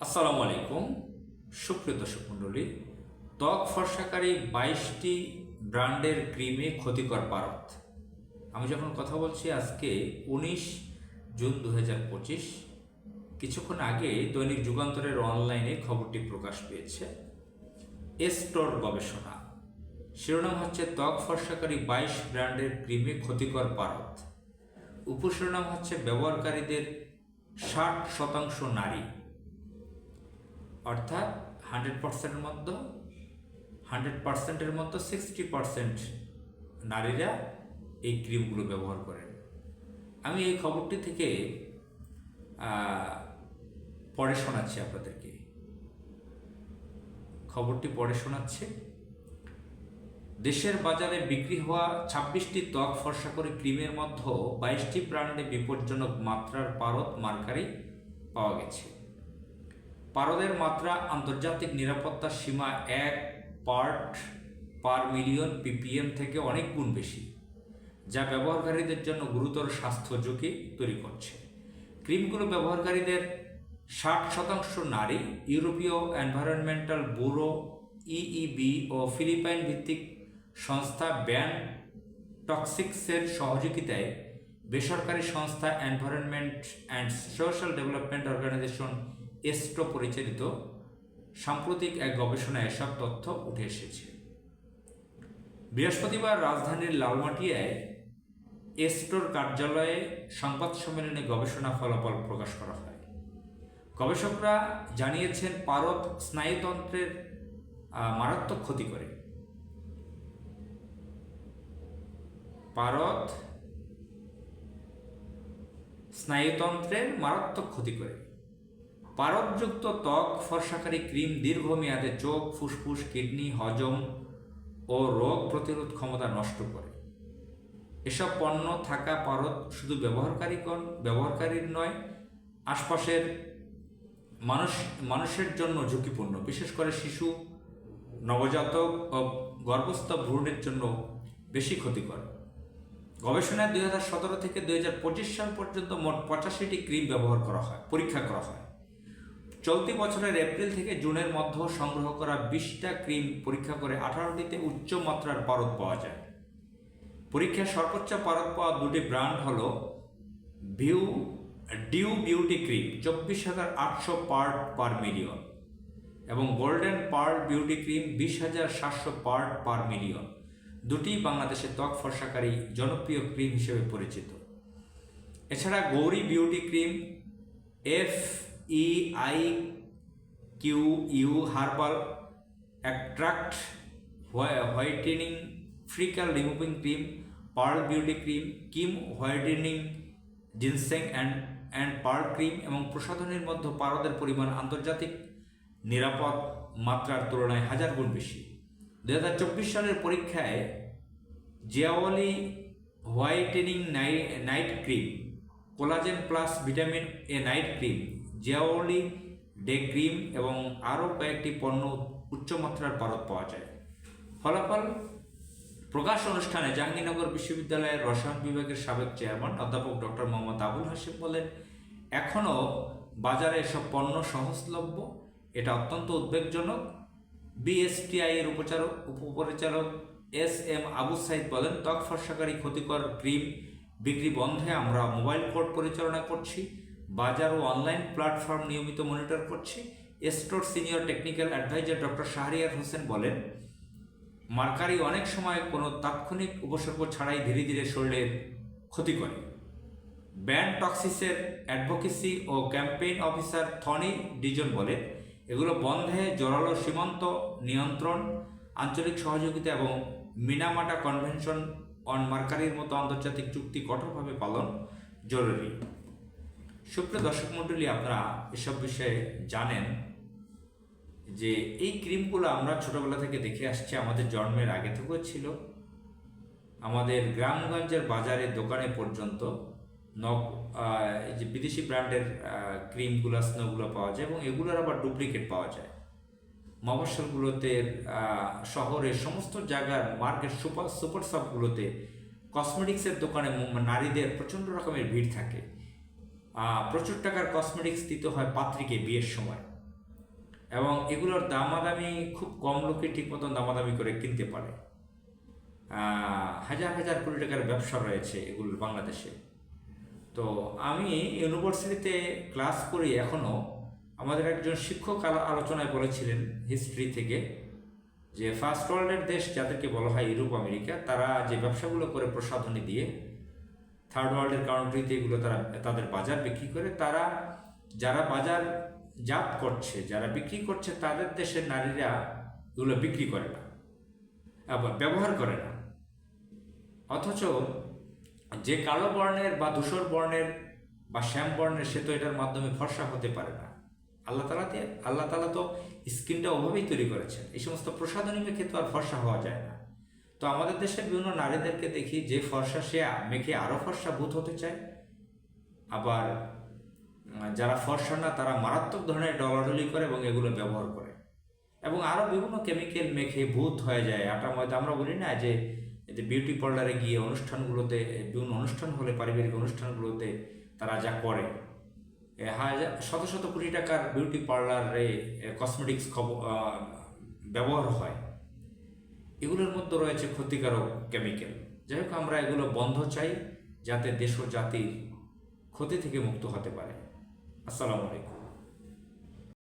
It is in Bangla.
আসসালামু আলাইকুম, সুপ্রিয় দর্শক মণ্ডলী। ত্বক ফর্সাকারী 22টি ব্র্যান্ডের ক্রিমে ক্ষতিকর পারদ। আমি যখন কথা বলছি আজকে 19 জুন 2025, কিছুক্ষণ আগে দৈনিক যুগান্তরের অনলাইনে খবরটি প্রকাশ পেয়েছে। এস্টোর গবেষণা, শিরোনাম হচ্ছে ত্বক ফর্সাকারী 22 ব্র্যান্ডের ক্রিমে ক্ষতিকর পারদ। উপশিরোনাম হচ্ছে ব্যবহারকারীদের 60% নারী, অর্থাৎ 100%-এর মধ্যে 60% নারীরা এই ক্রিমগুলো ব্যবহার করেন। আমি এই খবরটি থেকে পড়ে শোনাচ্ছি আপনাদেরকে। খবরটি পড়ে শোনাচ্ছে। দেশের বাজারে বিক্রি হওয়া 26টি ত্বক ফর্সাকারী ক্রিমের মধ্যে 22টি ব্র্যান্ডে বিপজ্জনক মাত্রার পারদ মার্কারি পাওয়া গেছে। পারদের মাত্রা আন্তর্জাতিক নিরাপত্তার সীমা 1 পার্ট পার মিলিয়ন ppm থেকে অনেক গুণ বেশি, যা ব্যবহারকারীদের জন্য গুরুতর স্বাস্থ্য ঝুঁকি তৈরি করছে। ক্রিমগুলো ব্যবহারকারীদের 60% নারী। ইউরোপীয় এনভায়রনমেন্টাল ব্যুরো ইইবি ও ফিলিপাইন ভিত্তিক সংস্থা ব্যান টক্সিক্সের সহযোগিতায় বেসরকারি সংস্থা environment and social development organisation ESDO পরিচালিত সাম্প্রতিক এক গবেষণায় এসব তথ্য উঠে এসেছে। বৃহস্পতিবার রাজধানীর লালমাটিয়ায় এস্টোর কার্যালয়ে সংবাদ সম্মেলনে গবেষণা ফলাফল প্রকাশ করা হয়। গবেষকরা জানিয়েছেন, পারদ স্নায়ুতন্ত্রের মারাত্মক ক্ষতি করে। পারদ স্নায়ুতন্ত্রের মারাত্মক ক্ষতি করে। পারদযুক্ত ত্বক ফর্সাকারী ক্রিম দীর্ঘমেয়াদে চোখ, ফুসফুস, কিডনি, হজম ও রোগ প্রতিরোধ ক্ষমতা নষ্ট করে। এসব পণ্য থাকা পারদ শুধু ব্যবহারকারীর নয়, আশপাশের মানুষের জন্য ঝুঁকিপূর্ণ, বিশেষ করে শিশু, নবজাতক ও গর্ভস্থ ভ্রূণের জন্য বেশি ক্ষতিকর। গবেষণায় 2017 থেকে 2025 সাল পর্যন্ত মোট 85টি ক্রিম পরীক্ষা করা হয়। চলতি বছরের এপ্রিল থেকে জুনের মধ্যে সংগ্রহ করা 20টা ক্রিম পরীক্ষা করে 18টিতে উচ্চ মাত্রার পারদ পাওয়া যায়। পরীক্ষায় সর্বোচ্চ পারদ পাওয়া দুটি ব্র্যান্ড হল Dew beauty cream 24,800 part per million এবং golden pearl beauty cream 20,700 part per million. দুটি বাংলাদেশে ত্বক ফর্সাকারী জনপ্রিয় ক্রিম হিসেবে পরিচিত। এছাড়া Gouri beauty cream, FEIQU herbal attract whitening freckle removing cream, pearl beauty cream, Kim whitening ginseng and pearl cream এবং প্রসাধনীর মধ্যে পারদের পরিমাণ আন্তর্জাতিক নিরাপদ মাত্রার তুলনায় 1000 গুণ বেশি। 2024 সালের পরীক্ষায় Xiaoli whitening night cream, collagen plus vitamin A night cream, Xiaoli day cream এবং আরও কয়েকটি পণ্য উচ্চমাত্রার পারদ পাওয়া যায়। ফলাফল প্রকাশ অনুষ্ঠানে জাহাঙ্গীরনগর বিশ্ববিদ্যালয়ের রসায়ন বিভাগের সাবেক চেয়ারম্যান অধ্যাপক ডক্টর মোহাম্মদ আবুল হাশেম বলেন, এখনও বাজারে এসব পণ্য সহজলভ্য। এটা অত্যন্ত উদ্বেগজনক। BSTI এর উপপরিচালক SM আবু সাইদ বলেন, ত্বক ফর্সাকারী ক্ষতিকর ক্রিম বিক্রি বন্ধে আমরা মোবাইল কোর্ট পরিচালনা করছি, বাজার ও অনলাইন প্ল্যাটফর্ম নিয়মিত মনিটর করছি। এস্টোর senior technical adviser doctor Shahriar Hossain বলেন, মার্কারি অনেক সময় কোনো তাৎক্ষণিক উপসর্গ ছাড়াই ধীরে ধীরে শরীরের ক্ষতি করে। ব্যান টক্সিসের অ্যাডভোকেসি ও ক্যাম্পেইন অফিসার থনি ডিজন বলে, এগুলো বন্ধে জোরালো সীমান্ত নিয়ন্ত্রণ, আঞ্চলিক সহযোগিতা এবং মিনামাটা কনভেনশন অন মার্কারির মতো আন্তর্জাতিক চুক্তি কঠোরভাবে পালন জরুরি। সুপ্রিয় দর্শক মণ্ডলী, আপনারা এসব বিষয়ে জানেন যে এই ক্রিমগুলো আমরা ছোটবেলা থেকে দেখে আসছি, আমাদের জন্মের আগে থেকেও ছিল। আমাদের গ্রামগঞ্জের বাজারে দোকানে পর্যন্ত যে বিদেশি ব্র্যান্ডের ক্রিমগুলো, স্নোগুলো পাওয়া যায় এবং এগুলোর আবার ডুপ্লিকেট পাওয়া যায়। মফস্বলগুলোতে, শহরের সমস্ত জায়গার মার্কেট সুপার শপগুলোতে কসমেটিক্সের দোকানে নারীদের প্রচণ্ড রকমের ভিড় থাকে। প্রচুর টাকার কসমেটিক্স দিতে হয় পাত্রীকে বিয়ের সময়। এবং এগুলোর দামাদামি খুব কম লোকে ঠিক মতন দামাদামি করে কিনতে পারে। হাজার হাজার কোটি টাকার ব্যবসা রয়েছে এগুলোর বাংলাদেশে। তো আমি ইউনিভার্সিটিতে ক্লাস করি এখনও, আমাদের একজন শিক্ষক আলোচনায় বলেছিলেন হিস্ট্রি থেকে, যে ফার্স্ট ওয়ার্ল্ডের দেশ যাদেরকে বলা হয় ইউরোপ আমেরিকা, তারা যে ব্যবসাগুলো করে প্রসাধনী দিয়ে থার্ড ওয়ার্ল্ডের কান্ট্রিতে এগুলো তারা তাদের বাজার বিক্রি করে, তারা যারা বাজার জাত করছে, যারা বিক্রি করছে, তাদের দেশের নারীরা এগুলো বিক্রি করে না, আবার ব্যবহার করে না। অথচ যে কালো বর্ণের বা ধূসর বর্ণের বা শ্যাম বর্ণের, সে তো এটার মাধ্যমে ফর্সা হতে পারে না। আল্লাহ তালা তো স্কিনটা ওভাবেই তৈরি করেছেন, এই সমস্ত প্রসাধনী মেখে তো আর ফর্সা হওয়া যায় না। তো আমাদের দেশের বিভিন্ন নারীদেরকে দেখি যে ফর্সা, সে মেখে আরও ফর্সা ভূত হতে চায়, আবার যারা ফর্সা না তারা মারাত্মক ধরনের ডলাডলি করে এবং এগুলো ব্যবহার করে, এবং আরও বিভিন্ন কেমিক্যাল মেখে ভূত হয়ে যায়, আটা ময়দা। আমরা বলি না যে বিউটি পার্লারে গিয়ে অনুষ্ঠানগুলোতে, বিভিন্ন অনুষ্ঠান হলে, পারিবারিক অনুষ্ঠানগুলোতে তারা যা করে, শত শত কোটি টাকার বিউটি পার্লারে কসমেটিক্স ব্যবহার হয়, এগুলোর মধ্যে রয়েছে ক্ষতিকারক কেমিক্যাল। যাই হোক, আমরা এগুলো বন্ধ চাই, যাতে দেশ ও জাতির ক্ষতি থেকে মুক্ত হতে পারে। আসসালামু আলাইকুম।